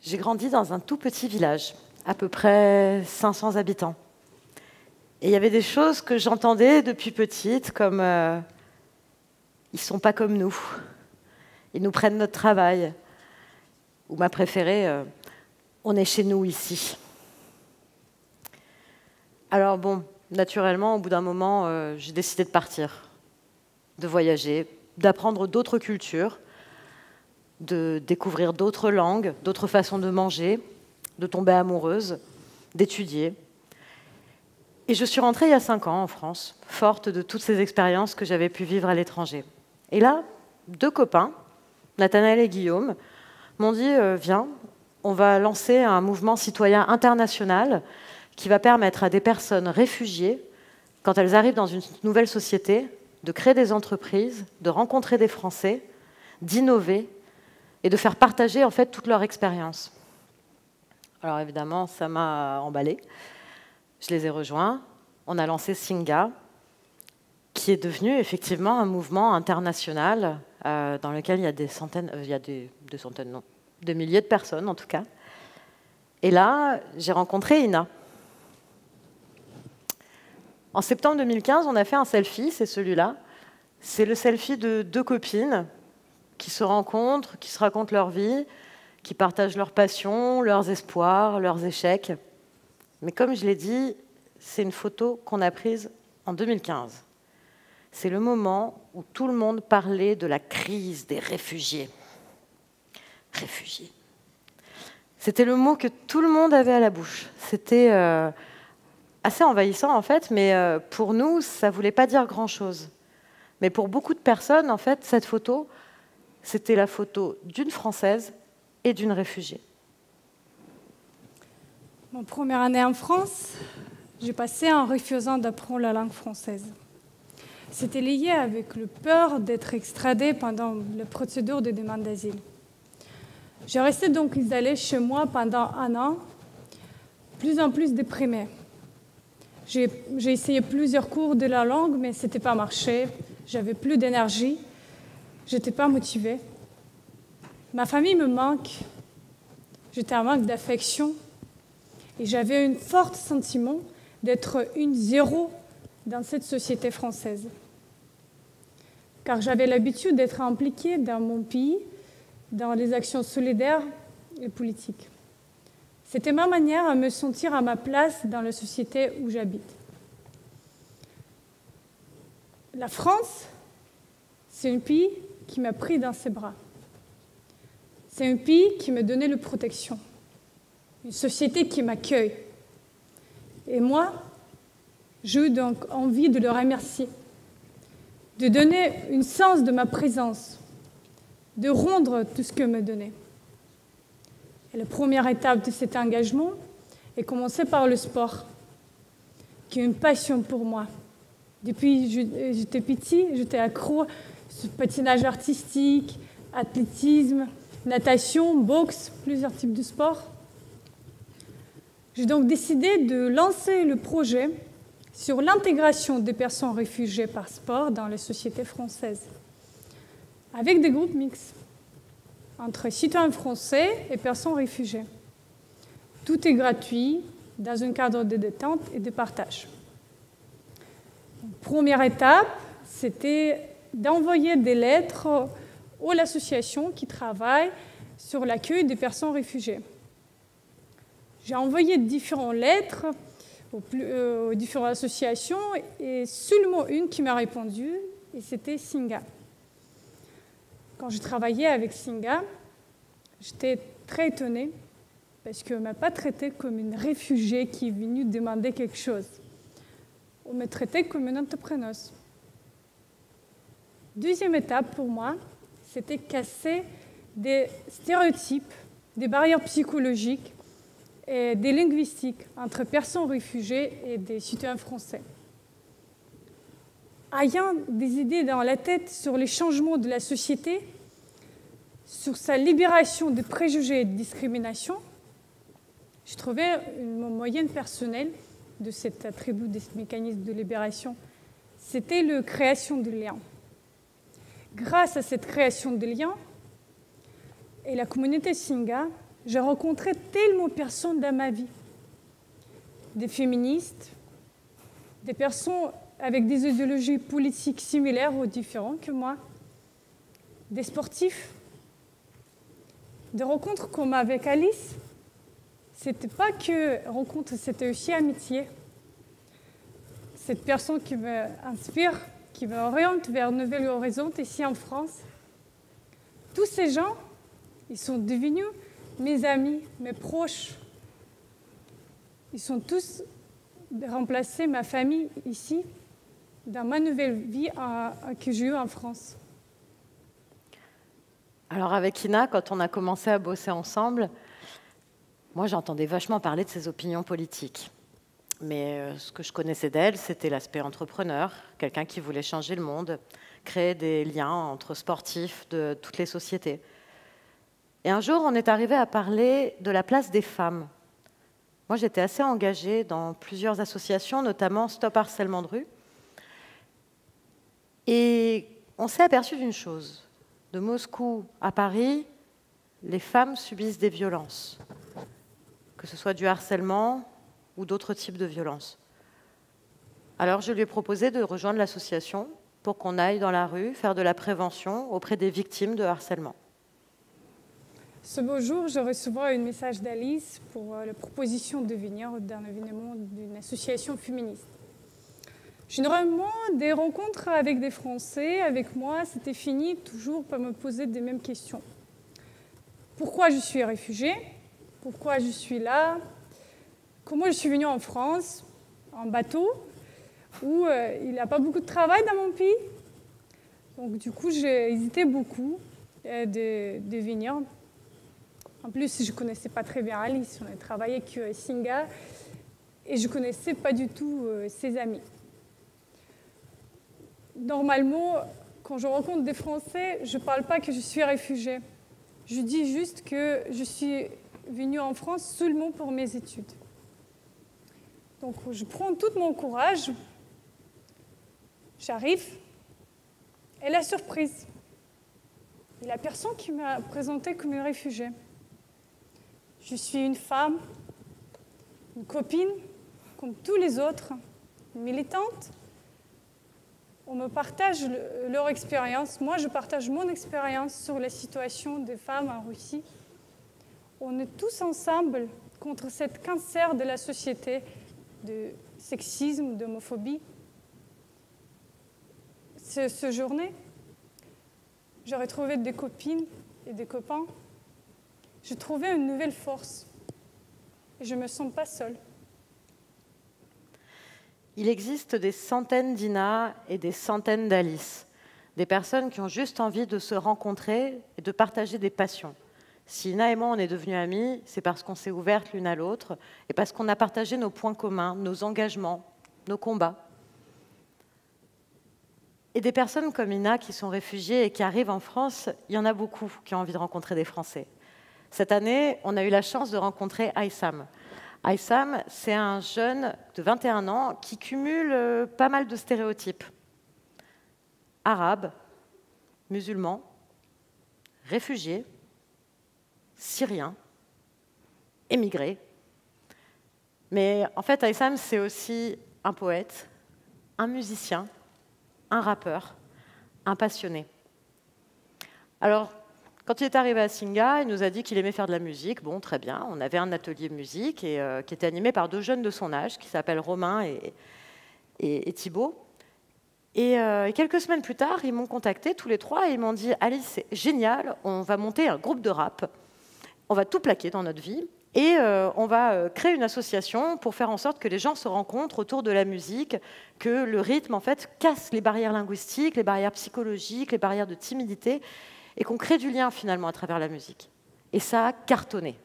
J'ai grandi dans un tout petit village, à peu près 500 habitants. Et il y avait des choses que j'entendais depuis petite, comme ils sont pas comme nous, ils nous prennent notre travail. Ou ma préférée, on est chez nous ici. Alors bon, naturellement, au bout d'un moment, j'ai décidé de partir, de voyager, d'apprendre d'autres cultures, de découvrir d'autres langues, d'autres façons de manger, de tomber amoureuse, d'étudier. Et je suis rentrée il y a 5 ans en France, forte de toutes ces expériences que j'avais pu vivre à l'étranger. Et là, 2 copains, Nathanaël et Guillaume, m'ont dit « Viens, on va lancer un mouvement citoyen international qui va permettre à des personnes réfugiées, quand elles arrivent dans une nouvelle société, de créer des entreprises, de rencontrer des Français, d'innover et de faire partager en fait toute leur expérience. » Alors évidemment, ça m'a emballée. Je les ai rejoints. On a lancé Singa, qui est devenu effectivement un mouvement international dans lequel il y a des centaines, des milliers de personnes en tout cas. Et là, j'ai rencontré Ina. En septembre 2015, on a fait un selfie, c'est celui-là. C'est le selfie de 2 copines qui se rencontrent, qui se racontent leur vie, qui partagent leurs passions, leurs espoirs, leurs échecs. Mais comme je l'ai dit, c'est une photo qu'on a prise en 2015. C'est le moment où tout le monde parlait de la crise des réfugiés. Réfugiés. C'était le mot que tout le monde avait à la bouche. C'était assez envahissant en fait, mais pour nous, ça ne voulait pas dire grand-chose. Mais pour beaucoup de personnes, en fait, cette photo, c'était la photo d'une Française et d'une réfugiée. Mon première année en France, j'ai passé en refusant d'apprendre la langue française. C'était lié avec le peur d'être extradée pendant la procédure de demande d'asile. J'ai resté donc isolée chez moi pendant 1 an, plus en plus déprimée. J'ai essayé plusieurs cours de la langue, mais ça n'était pas marché. J'avais plus d'énergie. Je n'étais pas motivée. Ma famille me manque. J'étais en manque d'affection. Et j'avais un fort sentiment d'être une zéro dans cette société française. Car j'avais l'habitude d'être impliquée dans mon pays, dans les actions solidaires et politiques. C'était ma manière de me sentir à ma place dans la société où j'habite. La France, c'est un pays qui m'a pris dans ses bras. C'est un pays qui me donnait la protection. Une société qui m'accueille. Et moi, j'ai eu donc envie de le remercier, de donner un sens de ma présence, de rendre tout ce que me donnait. Et la première étape de cet engagement est commencée par le sport, qui est une passion pour moi. Depuis que j'étais petite, j'étais accro au patinage artistique, athlétisme, natation, boxe, plusieurs types de sports. J'ai donc décidé de lancer le projet sur l'intégration des personnes réfugiées par sport dans les sociétés françaises, avec des groupes mixtes entre citoyens français et personnes réfugiées. Tout est gratuit, dans un cadre de détente et de partage. Donc, première étape, c'était d'envoyer des lettres aux associations qui travaillent sur l'accueil des personnes réfugiées. J'ai envoyé différentes lettres aux différentes associations et seulement une qui m'a répondu, et c'était Singa. Quand je travaillais avec Singa, j'étais très étonnée parce qu'on ne m'a pas traitée comme une réfugiée qui est venue demander quelque chose. On me traitait comme une entrepreneuse. Deuxième étape pour moi, c'était casser des stéréotypes, des barrières psychologiques et des linguistiques entre personnes réfugiées et des citoyens français. Ayant des idées dans la tête sur les changements de la société, sur sa libération des préjugés et de discrimination, j'ai trouvé une moyenne personnelle de cet attribut des mécanismes de libération. C'était la création de liens. Grâce à cette création de liens et la communauté Singa, j'ai rencontré tellement de personnes dans ma vie. Des féministes, des personnes avec des idéologies politiques similaires ou différentes que moi, des sportifs, des rencontres comme avec Alice. C'était pas que rencontre, c'était aussi amitié. Cette personne qui m'inspire, qui m'oriente vers un nouvel horizon ici en France. Tous ces gens, ils sont devenus mes amis, mes proches. Ils sont tous remplacés ma famille ici, dans ma nouvelle vie que j'ai eue en France. Alors avec Ina, quand on a commencé à bosser ensemble, moi j'entendais vachement parler de ses opinions politiques. Mais ce que je connaissais d'elle, c'était l'aspect entrepreneur, quelqu'un qui voulait changer le monde, créer des liens entre sportifs de toutes les sociétés. Et un jour, on est arrivé à parler de la place des femmes. Moi, j'étais assez engagée dans plusieurs associations, notamment Stop Harcèlement de rue. Et on s'est aperçu d'une chose. De Moscou à Paris, les femmes subissent des violences, que ce soit du harcèlement ou d'autres types de violences. Alors je lui ai proposé de rejoindre l'association pour qu'on aille dans la rue faire de la prévention auprès des victimes de harcèlement. Ce beau jour, je recevrai un message d'Alice pour la proposition de venir d'un événement d'une association féministe. Généralement, des rencontres avec des Français, avec moi, c'était fini toujours par me poser les mêmes questions. Pourquoi je suis réfugiée? Pourquoi je suis là? Comment je suis venue en France, en bateau, où il n'y a pas beaucoup de travail dans mon pays. Donc du coup, j'ai hésité beaucoup de venir. En plus, je ne connaissais pas très bien Alice. On a travaillé avec Singa et je ne connaissais pas du tout ses amis. Normalement, quand je rencontre des Français, je ne parle pas que je suis réfugiée. Je dis juste que je suis venue en France seulement pour mes études. Donc, je prends tout mon courage, j'arrive, et la surprise. Et la personne qui m'a présentée comme une réfugiée. Je suis une femme, une copine, comme tous les autres, une militante. On me partage leur expérience. Moi, je partage mon expérience sur la situation des femmes en Russie. On est tous ensemble contre ce cancer de la société, de sexisme, d'homophobie. Cette journée, j'aurais trouvé des copines et des copains. J'ai trouvé une nouvelle force et je ne me sens pas seule. Il existe des centaines d'Ina et des centaines d'Alice, des personnes qui ont juste envie de se rencontrer et de partager des passions. Si Ina et moi, on est devenus amies, c'est parce qu'on s'est ouvertes l'une à l'autre et parce qu'on a partagé nos points communs, nos engagements, nos combats. Et des personnes comme Ina qui sont réfugiées et qui arrivent en France, il y en a beaucoup qui ont envie de rencontrer des Français. Cette année, on a eu la chance de rencontrer Aïssam. Aïssam, c'est un jeune de 21 ans qui cumule pas mal de stéréotypes. Arabe, musulman, réfugié, syrien, émigré. Mais en fait, Aïssam, c'est aussi un poète, un musicien, un rappeur, un passionné. Alors, quand il est arrivé à Singa, il nous a dit qu'il aimait faire de la musique. Bon, très bien. On avait un atelier musique qui était animé par deux jeunes de son âge, qui s'appellent Romain et Thibaut. Et quelques semaines plus tard, ils m'ont contacté tous les trois et ils m'ont dit « Alice, c'est génial, on va monter un groupe de rap. On va tout plaquer dans notre vie et on va créer une association pour faire en sorte que les gens se rencontrent autour de la musique, que le rythme, en fait, casse les barrières linguistiques, les barrières psychologiques, les barrières de timidité, et qu'on crée du lien, finalement, à travers la musique. » Et ça a cartonné.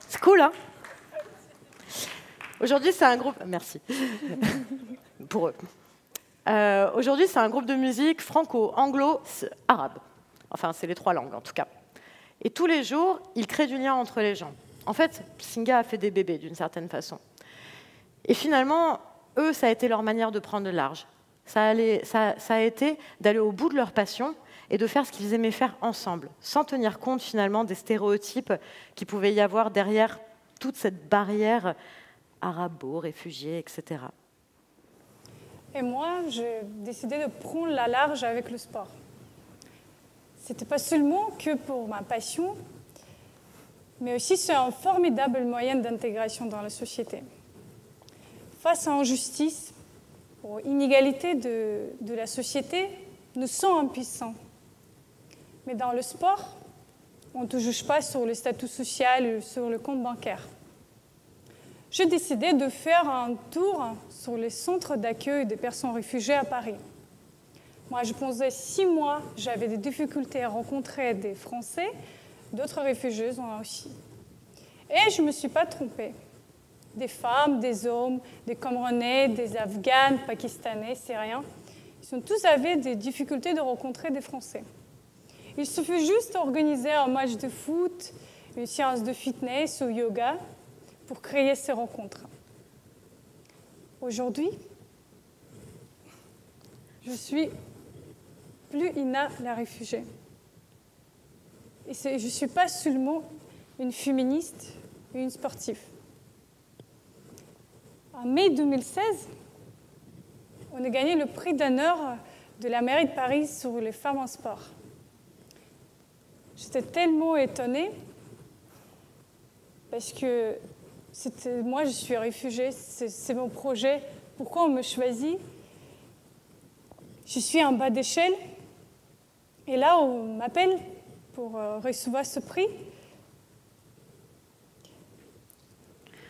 C'est cool, hein? Aujourd'hui, c'est un groupe... Merci. Pour eux. Aujourd'hui, c'est un groupe de musique franco-anglo-arabe. Enfin, c'est les trois langues, en tout cas. Et tous les jours, ils créent du lien entre les gens. En fait, Singa a fait des bébés, d'une certaine façon. Et finalement, eux, ça a été leur manière de prendre le large. Ça a été d'aller au bout de leur passion et de faire ce qu'ils aimaient faire ensemble, sans tenir compte finalement des stéréotypes qu'il pouvait y avoir derrière toute cette barrière arabo, réfugiés, etc. Et moi, j'ai décidé de prendre la large avec le sport. Ce n'était pas seulement que pour ma passion, mais aussi c'est un formidable moyen d'intégration dans la société. Face à l'injustice, aux inégalités de la société, nous sommes impuissants. Mais dans le sport, on ne touche pas sur le statut social ou sur le compte bancaire. J'ai décidé de faire un tour sur les centres d'accueil des personnes réfugiées à Paris. Moi, je pensais 6 mois, j'avais des difficultés à rencontrer des Français, d'autres réfugiés en ont aussi. Et je ne me suis pas trompée. Des femmes, des hommes, des Camerounais, des Afghans, Pakistanais, Syriens, ils ont tous avaient des difficultés de rencontrer des Français. Il suffit juste d'organiser un match de foot, une séance de fitness ou yoga pour créer ces rencontres. Aujourd'hui, je suis plus Ina la réfugiée. Et je ne suis pas seulement une féministe et une sportive. En mai 2016, on a gagné le prix d'honneur de la mairie de Paris sur les femmes en sport. J'étais tellement étonnée parce que moi, je suis réfugiée, c'est mon projet. Pourquoi on me choisit? Je suis en bas d'échelle et là, on m'appelle pour recevoir ce prix.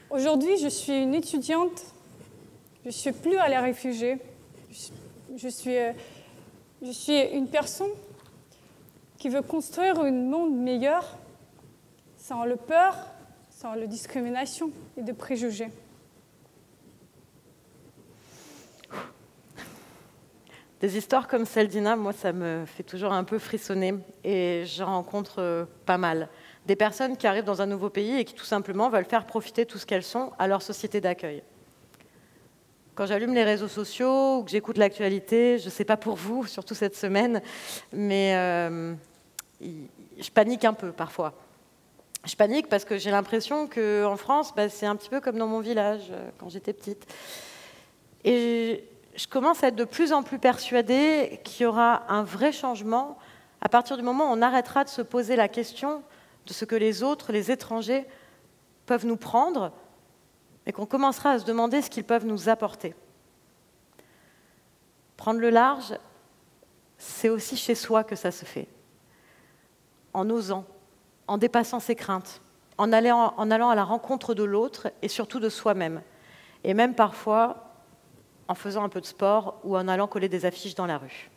Aujourd'hui, je suis une étudiante, je ne suis plus à la réfugiée. Je suis une personne qui veut construire un monde meilleur sans le peur, sans la discrimination et de préjugés. Des histoires comme celle d'Ina, moi, ça me fait toujours un peu frissonner et j'en rencontre pas mal. Des personnes qui arrivent dans un nouveau pays et qui tout simplement veulent faire profiter tout ce qu'elles sont à leur société d'accueil. Quand j'allume les réseaux sociaux ou que j'écoute l'actualité, je ne sais pas pour vous, surtout cette semaine, mais je panique un peu parfois. Je panique parce que j'ai l'impression qu'en France, c'est un petit peu comme dans mon village quand j'étais petite. Et je commence à être de plus en plus persuadée qu'il y aura un vrai changement à partir du moment où on arrêtera de se poser la question de ce que les autres, les étrangers, peuvent nous prendre et qu'on commencera à se demander ce qu'ils peuvent nous apporter. Prendre le large, c'est aussi chez soi que ça se fait. En osant, en dépassant ses craintes, en allant à la rencontre de l'autre et surtout de soi-même. Et même parfois en faisant un peu de sport ou en allant coller des affiches dans la rue.